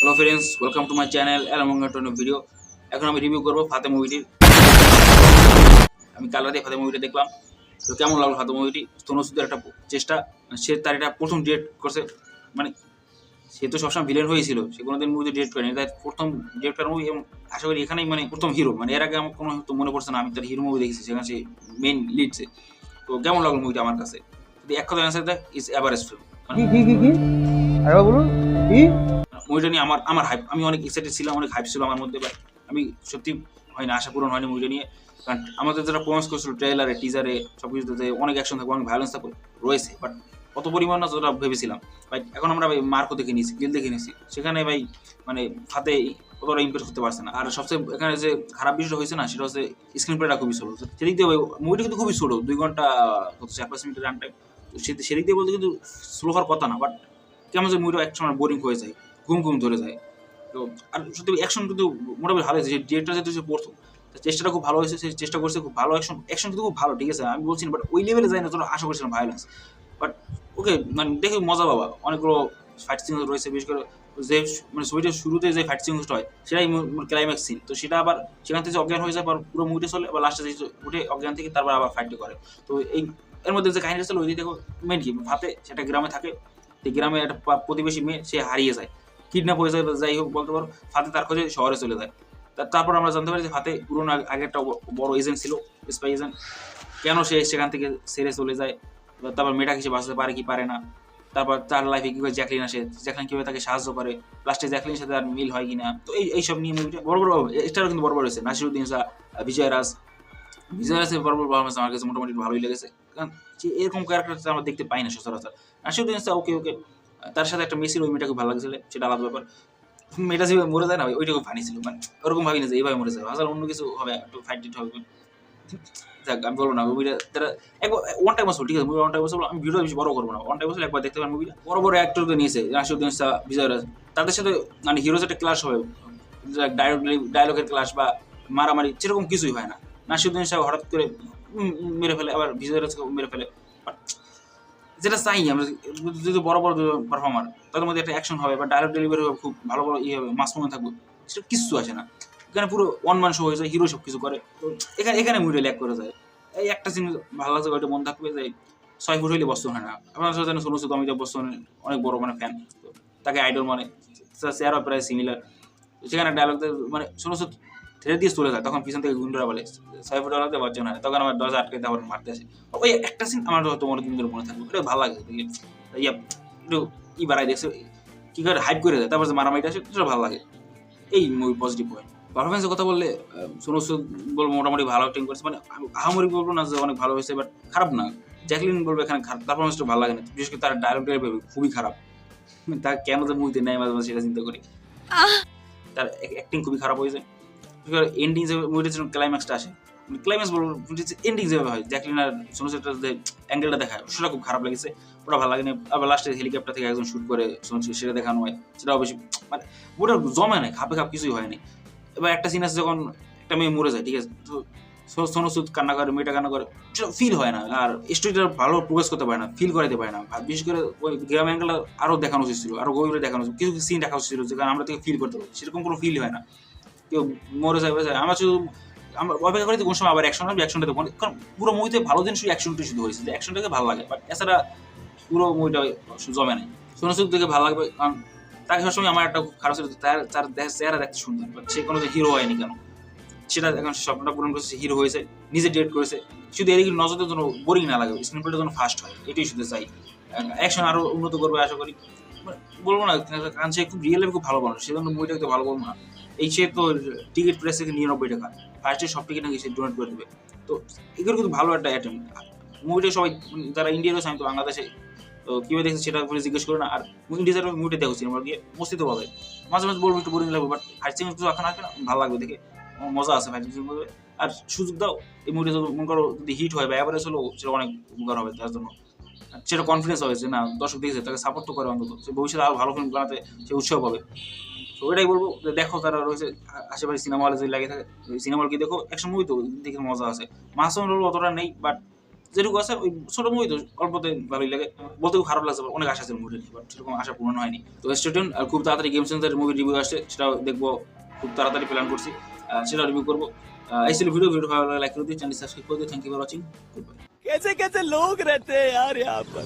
Hello friends, welcome to my channel অ্যালমঙ্গাটন video. এখন আমি রিভিউ করবো ফাতে মুভিটির। আমি কাল রাতে ফাতে মুভিটা দেখলাম, তো কেমন লাগলো ফাতে মুভিটি। তনুসুদের একটা চেষ্টা, সে তার এটা প্রথম ডিরেক্ট করছে। মানে সে তো সবসময় ভিলেন হয়েছিল, সে কোনোদিন মুভিতে ডিরেক্ট করেনি, তাই প্রথম ডিরেক্ট করার মুভি। এবং আশা করি এখানেই মানে প্রথম হিরো, মানে এর আগে আমার কোনো তো মনে পড়ছে না আমি তার হিরো মুভি দেখেছি সেখানে সে মেইন লিডসে। তো কেমন লাগলো মুভিটা আমার কাছে, যদি এক কথা অ্যান্সার দেয়, ইজ এভারেজ ফিল্ম। কি আরে বলুন কি মুভিটা নিয়ে আমার আমার হাইপ, আমি অনেক এক্সাইটেড ছিলাম, অনেক হাইপ ছিল আমার মধ্যে। বাট আমি সত্যি হয় না, আশা পূরণ হয়নি মুভিটা নিয়ে। কারণ আমাদের যারা প্রমিস করেছিল ট্রেলারে, টিজারে, সব কিছুতে অনেক অ্যাকশন থাকবে, অনেক ভায়োলেন্স থাকবে রয়েছে, বাট অত পরিমাণ না যতটা ভেবেছিলাম। ভাই এখন আমরা ভাই মার্কো দেখে নিয়েছি, গিল দেখে নিয়েছি, সেখানে ভাই মানে ফাতে অতটা ইমপ্রেস করতে পারছে না। আর সবচেয়ে এখানে যে খারাপ বিষয়টা হয়েছে না, সেটা হচ্ছে স্ক্রিন প্লেটা খুবই ছোটো। সেদিক দিয়ে ভাই মুভিটা কিন্তু খুবই ছোটো, 2 ঘন্টা 4-5 মিনিটের রান টাইম। তো সেদিক দিয়ে বলতে কিন্তু স্লো হওয়ার কথা না, বাট কেমন যে মুভিটা এক সময় বোরিং হয়ে যায়, ঘুম ঘুম ধরে যায়। তো আর সত্যি অ্যাকশন কিন্তু মোটামুটি ভালো হয়েছে, যে ডিরেক্টর যেহেতু সে পড়তো, চেষ্টাটা খুব ভালো হয়েছে, সে চেষ্টা করছে, খুব ভালো অ্যাকশন। অ্যাকশন কিন্তু খুব ভালো, ঠিক আছে, আমি বলছি না, বাট ওই লেভেলে যায় না যতটা আশা করছিলাম ভায়োলেন্স। বাট ওকে, মানে দেখে মজা পাবা। অনেকগুলো ফাইট সিন রয়েছে, বিশেষ করে যে মানে ছবিটার শুরুতে যে ফাইট সিনটা হয় সেটাই ক্লাইম্যাক্স সিন। তো সেটা আবার সেখান থেকে অজ্ঞান হয়ে যায়, পুরো মুভিটা চলে, আবার লাস্টে উঠে অজ্ঞান থেকে তারপর আবার ফাইটটা করে। তো এই এর মধ্যে যে কাহিনীটা ছিল, ওই দেখো মেন কি ভাতে সেটা গ্রামে থাকে, এই গ্রামে একটা প্রতিবেশী মেয়ে সে হারিয়ে যায়, কিডন্যাপ হয়ে যায়, যাই হোক বলতে পারো। ফাতে তার খোঁজে শহরে চলে যায়। তারপর আমরা জানতে পারি যে ফাতে পুরোনো আগে একটা বড় এজেন্ট ছিল, স্পাই এজেন্ট। কেন সে সেখান থেকে ছেড়ে চলে যায়, তারপর মেয়েটা কিছু বাঁচতে পারে কি পারে না, তারপর তার লাইফে কীভাবে জ্যাকলিন আসে, জ্যাকলিন কীভাবে তাকে সাহায্য করে, লাস্টে জ্যাকলিনের সাথে আর মিল হয় কিনা। তো এইসব নিয়ে মুভিটা বড় বড় স্টারও কিন্তু বড় বড় হয়েছে, নাসিরুদ্দিন শাহ, বিজয় রাজ। বিজয় রাজের বড় বড় পারফরমেন্স আমার কাছে মোটামুটি ভালোই লেগেছে, কারণ যে এরকম ক্যারেক্টার আমরা দেখতে পাই না সচরাচর। নাসিরুদ্দিন শাহ ওকে ওকে, তার সাথে একটা মেসির ওই মেয়েটা খুব ভালো লাগছিল, সেটা আলাদা ব্যাপার। মেয়েটা যেভাবে মরে যায় না, ওইটা খুব ফানি ছিল, মানে ওরকম ভাবি না যে এইভাবে মরে যায়, আসলে অন্য কিছু হবে, একটু ফাইট টিট হবে। যাক, আমি বলবো না মুভিটা, তারা একবার ওয়ান টাইম আসলো, ঠিক আছে, মুভি ওয়ান টাইম আসলো। আমি ভিডিও বেশি বড় করবো না, ওয়ান টাইম আসলে একবার দেখতে পারেন মুভিটা। বড় বড় অ্যাক্টরকে নিয়েছে, নাসিরুদ্দিন শাহ, বিজয় রাজ, তাদের সাথে মানে হিরোজ একটা ক্লাস হবে, ডায়লগের ক্লাস বা মারামারি সেরকম কিছুই হয় না। নাসিরুদ্দিন শাহ হঠাৎ করে মেরে ফেলে, আবার বিজয় রাজকে মেরে ফেলে। যেটা চাই আমরা, যদি বড় বড় পারফর্মার, তাদের মধ্যে একটা অ্যাকশন হবে বা ডায়লগ ডেলিভারি হবে, খুব ভালো ভালো ইয়ে হবে, মাস মোমেন্ট থাকবে, সেটা কিচ্ছু আসে না। এখানে পুরো ওয়ান ম্যান শো হয়ে যায়, হিরো সব কিছু করে। তো এখানে এখানে মুভিটা ল্যাক করে যায়। এই একটা সিন ভালো লাগছে, ওইটা মনে থাকবে যে 6 ফুট হইলে বস্তু হয় না। আপনার সাথে জানেন শুনেছি, তো আমি বস্তু অনেক বড় মানে ফ্যান, তো তাকে আইডল মানে, চেহারা প্রায় সিমিলার। সেখানে ডায়লগ মানে শুনেছো ঠেলে দিয়ে চলে যায়, তখন পিছন থেকে গুন্ডরা বলে 6 ফুট হলে বাচ্চা হয়, তখন আমার দরজা আটকে আবার মারতে আসে। ওই একটা সিন আমার হয়তো অনেকদিন ধরে মনে থাকবে, ওটা ভালো লাগে। ইয়া একটু বাড়াই দেখছে, কি করে হাইপ করে দেয়, তারপর যে মারামারিটা আসে, সেটা ভালো লাগে। এই মুভি পজিটিভ পয়েন্ট। পারফরমেন্সের কথা বললে সোনু সুদ বলবো মোটামুটি ভালো অ্যাক্টিং করছে, মানে আহামরি বলবো না যে অনেক ভালো হয়েছে, বাট খারাপ না। জ্যাকলিন বলবো এখানে পারফরমেন্সটা ভালো লাগে না, বিশেষ করে তার ডায়লগ ডেলিভারি খুবই খারাপ। তার কেন যে মুভিতে নেয় মাঝে মাঝে সেটা চিন্তা করি। তার অ্যাক্টিং খুবই খারাপ হয়েছে। এন্ডিং যে মুভিটার জন্য ক্লাইম্যাক্সটা আসে, ক্লাইম্যাক্স বলবো, এন্ডিং যেভাবে হয়, জ্যাকলিন আর সোনু সুদের যে অ্যাঙ্গেলটা দেখায়, সেটা খুব খারাপ লেগেছে, ওটা ভালো লাগেনি। আবার লাস্টে হেলিকপ্টার থেকে একজন শুট করে সোনু সুদ, সেটা দেখানো হয়, সেটাও বেশি মানে ওটা জমে নাই, খাপে খাপ কিছুই হয়নি। এবার একটা সিন আছে যখন একটা মেয়ে মরে যায়, ঠিক আছে, তো সোনু সুদ কান্না করে, মেয়েটা কান্না করে, সেটা ফিল হয় না। আর স্টোরিটা ভালো প্রোগ্রেস করতে পারে না, ফিল করাতে পারে না। আর বিশেষ করে ওই গ্রাম অ্যাঙ্গেলটা আরও দেখানো উচিত ছিল, আরও গভীরে দেখানো উচিত, কিছু সিন দেখা উচিত ছিল যেখানে আমরা থেকে ফিল করতে পারি, সেরকম কোনো ফিল হয় না। কেউ মরে যায় আমরা শুধু আমরা অপেক্ষা করি কোন সময় আবার অ্যাকশন হবে, অ্যাকশনটা দেখবো, কারণ পুরো মুভিতে ভালো জিনিস অ্যাকশনটাই শুধু হয়েছে, অ্যাকশনটাকে ভালো লাগে, বাট এছাড়া পুরো মুভিটা জমে নাই। সোনু সুদ দেখে ভালো লাগবে, কারণ তাকে সবসময় আমার একটা খারাপ ছিল, তার চেহারা দেখতে সুন্দর, বাট সে কোনো হিরো হয়নি কেন, সেটা এখন স্বপ্নটা পূরণ করেছে, হিরো হয়েছে, নিজে ডিরেক্ট করেছে। শুধু এদিকে নজরের জন্য বোরিং না লাগে, স্ক্রিন প্লেটা যেন ফাস্ট হয়, এটাই শুধু চাই। অ্যাকশন আরও উন্নত করবে আশা করি, বলবো না, কারণ সে খুব রিয়েল খুব ভালো মানুষ, সেজন্য মুভিটাকে তো ভালো বলবো না। এই সে তো টিকিট প্রাইস থেকে 99 টাকা, ফার্স্টে সব টিকিট নাকি সে ডোনেট করে দেবে। তো এগুলো কিন্তু ভালো একটা অ্যাটেম্প। মুভিটা সবাই যারা ইন্ডিয়ার রয়েছে, আমি তো বাংলাদেশে, তো কীভাবে দেখছে সেটা করে জিজ্ঞেস করে না। আর ইন্ডিয়ার মুভিটা দেখো, সিনেমা গিয়ে মস্তিতে পাবে, মাঝে মাঝে বলবো একটু বোরিং লাগবে, বাট ফাইট সিন কিছু এখন আসবে না, ভালো লাগবে দেখে, মজা আছে ফাইট সিন করবে। আর সুযোগ দাও, এই মুভিটা যদি মনে করো যদি হিট হয় বা অ্যাভারেজ হলেও, সেটা অনেক উপকার হবে তার জন্য। সেটা কনফিডেন্স হবে যে না, দর্শক দেখেছে, তাকে সাপোর্ট তো করে, অন্তত সে ভবিষ্যতে আরও ভালো ফিল্ম বানাতে সে উৎসাহ পাবে। তো ওইটাই বলবো যে দেখো, তারা রয়েছে আশেপাশে সিনেমা হলে যদি লাগে থাকে, সিনেমা হল কি দেখো, একশন মুভি তো দেখে মজা আছে। মাসুম রোল অতটা নেই, বাট যেটুকু আছে ওই ছোট মুভি তো অল্পতে ভালোই লাগে, বলতে খুব খারাপ লাগছে, অনেক আশা ছিল মুভি নিয়ে, বাট সেরকম আশা পূরণ হয়নি। তো স্টেডিয়াম আর খুব তাড়াতাড়ি গেম চেঞ্জার মুভি রিভিউ আসছে, সেটাও দেখবো, খুব তাড়াতাড়ি প্ল্যান করছি, সেটাও রিভিউ করবো। এই ছিল ভিডিও ভালো লাগলে লাইক করে দিই, চ্যানেল সাবস্ক্রাইব করে দিই। Thank you for watching, good bye. कैसे कैसे लोग रहते हैं यार यहाँ पर।